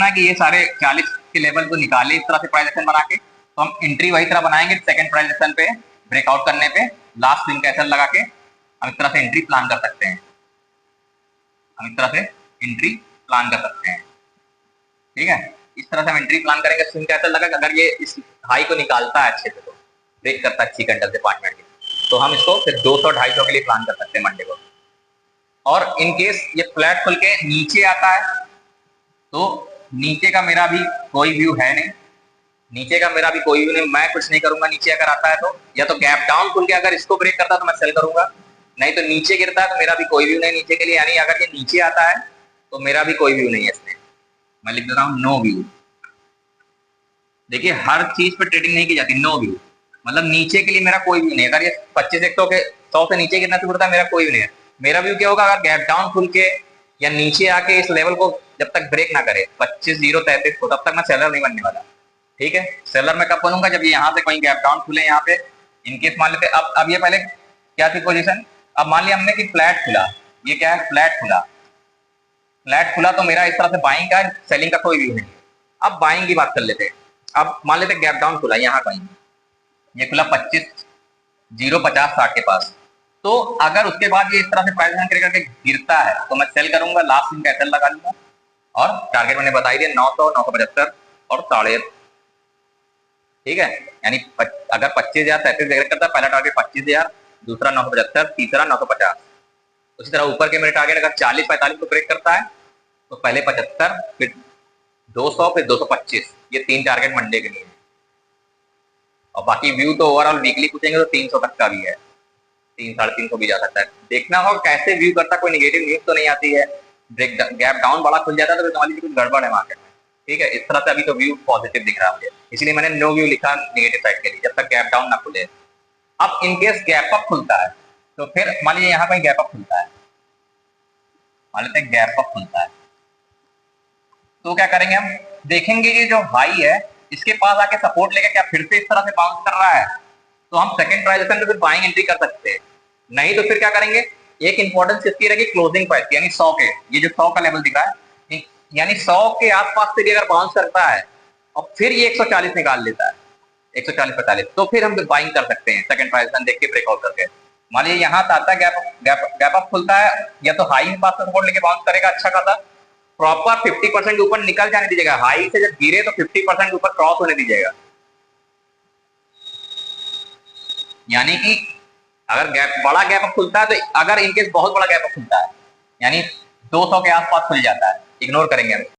करना है कि ये सारे 40 के लेवल को निकाले इस तरह से प्राइस एक्शन बना के, तो हम एंट्री वही तरह बनाएंगे सेकंड प्राइस एक्शन पे ब्रेकआउट करने पे लास्ट स्विंग कैसल लगा के हम इस तरह से एंट्री प्लान कर सकते हैं। हम इस तरह से एंट्री प्लान कर सकते हैं, ठीक है। इस तरह से हम एंट्री प्लान करेंगे, स्विंग कैसल लगा कि अगर ये इस हाई को निकालता है अच्छे से, तो ब्रेक करता है अच्छी कैंडल से 5 मिनट की, तो हम इसको फिर 200-250 के लिए प्लान कर सकते हैं मंडे को। और इन केस ये फ्लैट खुल के नीचे आता है तो नीचे का मेरा भी कोई व्यू है नहीं, नीचे का मेरा भी कोई व्यू नहीं, मैं कुछ नहीं करूंगा। नीचे अगर आता है तो या तो गैप डाउन खुल के अगर इसको ब्रेक करता है तो मैं सेल करूंगा, नहीं तो नीचे गिरता है तो मेरा भी कोई व्यू नहीं नीचे के लिए। यानी अगर ये नीचे आता है तो मेरा भी कोई व्यू नहीं है इसमें, मैं लिख देता हूं नो व्यू। देखिए हर चीज पे ट्रेडिंग नहीं की जाती, नो व्यू मतलब नीचे के लिए मेरा कोई व्यू नहीं। अगर ये 25-100 के 100 से नीचे गिरना शुरू करता है मेरा कोई व्यू नहीं है। मेरा व्यू क्या होगा, अगर गैप डाउन खुल के या नीचे आके इस लेवल को जब तक ब्रेक ना करे 25,033 को, तब तक मैं सेलर नहीं बनने वाला, ठीक है। सेलर मैं कब बनूंगा, जब ये यहाँ से कोई गैप डाउन खुले यहाँ पे, इनकेस मान लेते अब ये पहले क्या थी पोजीशन, अब मान लिया हमने कि फ्लैट खुला, ये क्या है फ्लैट खुला, फ्लैट खुला तो मेरा इस तरह से बाइंग का सेलिंग का कोई व्यू नहीं। अब बाइंग की बात कर लेते हैं। अब मान लेते गैप डाउन खुला यहाँ कहीं, ये खुला 25,050-60 के पास, तो अगर उसके बाद ये इस तरह से प्राइस करके गिरता है तो मैं सेल करूंगा, लास्ट स्विंग कैंडल लगा लूंगा और टारगेट मैंने बता दिया 900, 975 और 8.5, ठीक है। यानी अगर 25,033 ब्रेक करता है, पहला टारगेट 25,000, दूसरा 975, तीसरा 950। उसी तरह ऊपर के मेरे टारगेट अगर 40-45 को ब्रेक करता है तो पहले 75, फिर 200, फिर 225, ये 3 टारगेट मंडे के लिए। और बाकी व्यू तो ओवरऑल वीकली पूछेंगे तो 300 तक का भी है, 300-350 भी जा सकता है। देखना होगा कैसे व्यू करता, कोई नेगेटिव न्यूज तो नहीं आती है, ब्रेक गैप डाउन बड़ा खुल जाता है तो समझ लीजिए कुछ गड़बड़ है मार्केट में, ठीक है। इस तरह से अभी तो व्यू पॉजिटिव दिख रहा है मुझे, इसलिए मैंने नो व्यू लिखा नेगेटिव साइड के लिए जब तक गैप डाउन ना खुले। अब इनकेस गैप अप खुलता है तो फिर मान लीजिए यहाँ कहीं गैप अप खुलता है, मान लेते हैं गैप अप खुलता है, तो क्या करेंगे हम देखेंगे कि जो हाई है इसके पास आके सपोर्ट लेके क्या फिर से इस तरह से बाउंस कर रहा है, तो हम सेकंड ट्रांजैक्शन में फिर बाइंग एंट्री कर सकते हैं। नहीं तो फिर क्या करेंगे, एक इंपॉर्टेंस इसकी रहेगी क्लोजिंग प्राइस, यानी 100 के, ये जो 100 का लेवल दिख रहा है, यानी 100 के आसपास से भी अगर बाउंस करता है और फिर ये 140 निकाल लेता है, 140-45, तो फिर हम बाइंग कर सकते हैं सेकंड ट्रांजैक्शन देख के ब्रेकआउट करके। मान लीजिए यहाँ आता है गैप अप खुलता है, या तो हाई में पास सपोर्ट लेके बाउंस करेगा अच्छा खासा, प्रॉपर 50% ऊपर निकल जाने दीजिएगा, हाई से जब गिरे तो 50% ऊपर क्रॉस होने दीजिएगा। यानी कि अगर बड़ा गैप अप खुलता है तो अगर इनकेस बहुत बड़ा गैप अप खुलता है यानी 200 के आसपास खुल जाता है, इग्नोर करेंगे हम।